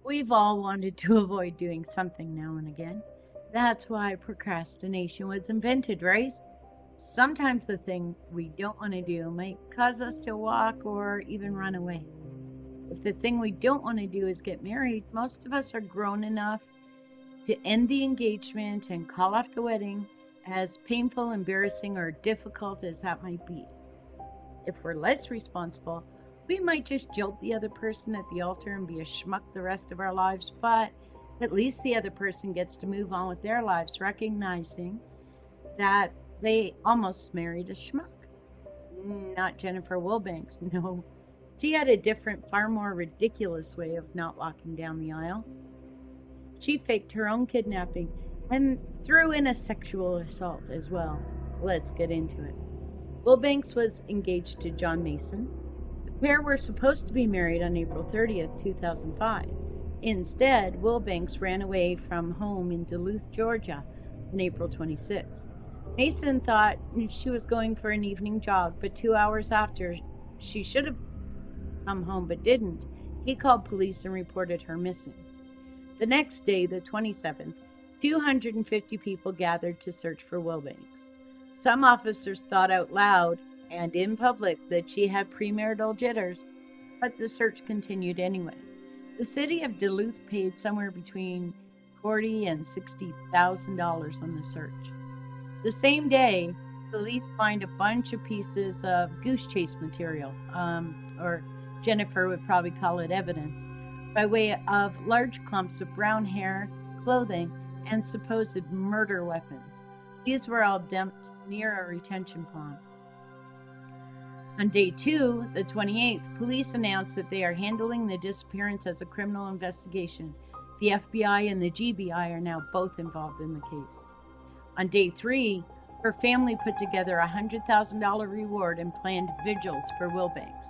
We've all wanted to avoid doing something now and again. That's why procrastination was invented, right? Sometimes the thing we don't want to do might cause us to walk or even run away. If the thing we don't want to do is get married, most of us are grown enough to end the engagement and call off the wedding, as painful, embarrassing, or difficult as that might be. If we're less responsible, we might just jilt the other person at the altar and be a schmuck the rest of our lives, but at least the other person gets to move on with their lives, recognizing that they almost married a schmuck. Not Jennifer Wilbanks, no. She had a different, far more ridiculous way of not walking down the aisle. She faked her own kidnapping and threw in a sexual assault as well. Let's get into it. Wilbanks was engaged to John Mason. The pair were supposed to be married on April 30th, 2005. Instead, Wilbanks ran away from home in Duluth, Georgia on April 26th. Mason thought she was going for an evening jog, but 2 hours after she should have come home but didn't, he called police and reported her missing. The next day, the 27th, 250 people gathered to search for Wilbanks. Some officers thought out loud and in public that she had premarital jitters, but the search continued anyway. The city of Duluth paid somewhere between $40,000 and $60,000 on the search. The same day, police find a bunch of pieces of goose chase material, or Jennifer would probably call it evidence, by way of large clumps of brown hair, clothing, and supposed murder weapons. These were all dumped near a retention pond. On day 2, the 28th, police announced that they are handling the disappearance as a criminal investigation. The FBI and the GBI are now both involved in the case. On day 3, her family put together a $100,000 reward and planned vigils for Wilbanks.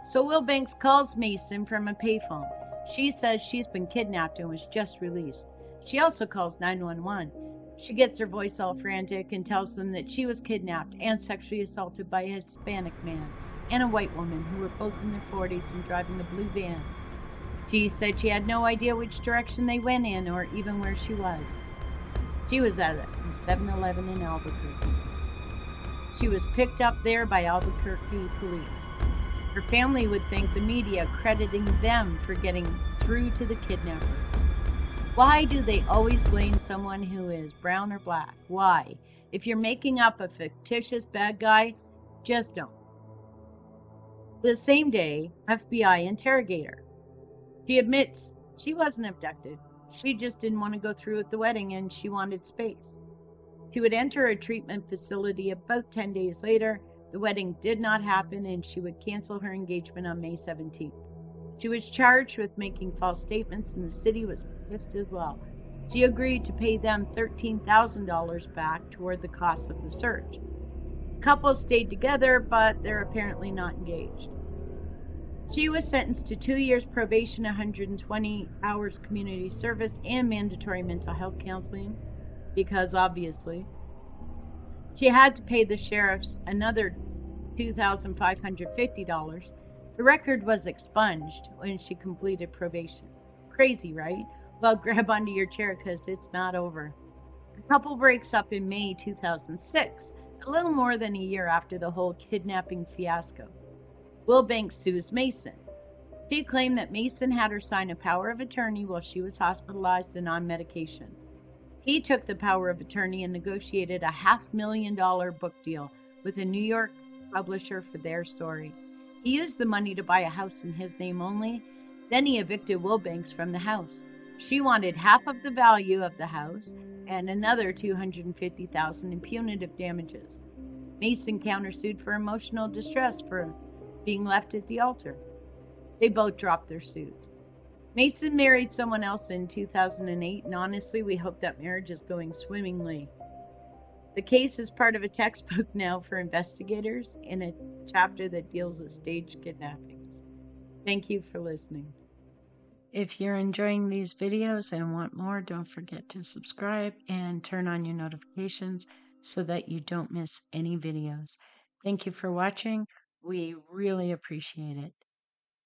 So Wilbanks calls Mason from a payphone. She says she's been kidnapped and was just released. She also calls 911. She gets her voice all frantic and tells them that she was kidnapped and sexually assaulted by a Hispanic man and a white woman who were both in their 40s and driving a blue van. She said she had no idea which direction they went in or even where she was. She was at a 7-Eleven in Albuquerque. She was picked up there by Albuquerque police. Her family would thank the media, crediting them for getting through to the kidnappers. Why do they always blame someone who is brown or black? Why? If you're making up a fictitious bad guy, just don't. The same day, FBI interrogate her. She admits she wasn't abducted. She just didn't want to go through with the wedding and she wanted space. She would enter a treatment facility about 10 days later. The wedding did not happen and she would cancel her engagement on May 17th. She was charged with making false statements and the city was pissed as well. She agreed to pay them $13,000 back toward the cost of the search. The couple stayed together, but they're apparently not engaged. She was sentenced to 2 years probation, 120 hours community service, and mandatory mental health counseling, because obviously she had to pay the sheriffs another $2,550. The record was expunged when she completed probation. Crazy, right? Well, grab onto your chair because it's not over. The couple breaks up in May 2006, a little more than a year after the whole kidnapping fiasco. Wilbanks sues Mason. She claimed that Mason had her sign a power of attorney while she was hospitalized and on medication. He took the power of attorney and negotiated a $500,000 book deal with a New York publisher for their story. He used the money to buy a house in his name only. Then he evicted Wilbanks from the house. She wanted half of the value of the house and another $250,000 in punitive damages. Mason countersued for emotional distress for being left at the altar. They both dropped their suits. Mason married someone else in 2008, and honestly, we hope that marriage is going swimmingly. The case is part of a textbook now for investigators in a chapter that deals with staged kidnappings. Thank you for listening. If you're enjoying these videos and want more, don't forget to subscribe and turn on your notifications so that you don't miss any videos. Thank you for watching. We really appreciate it.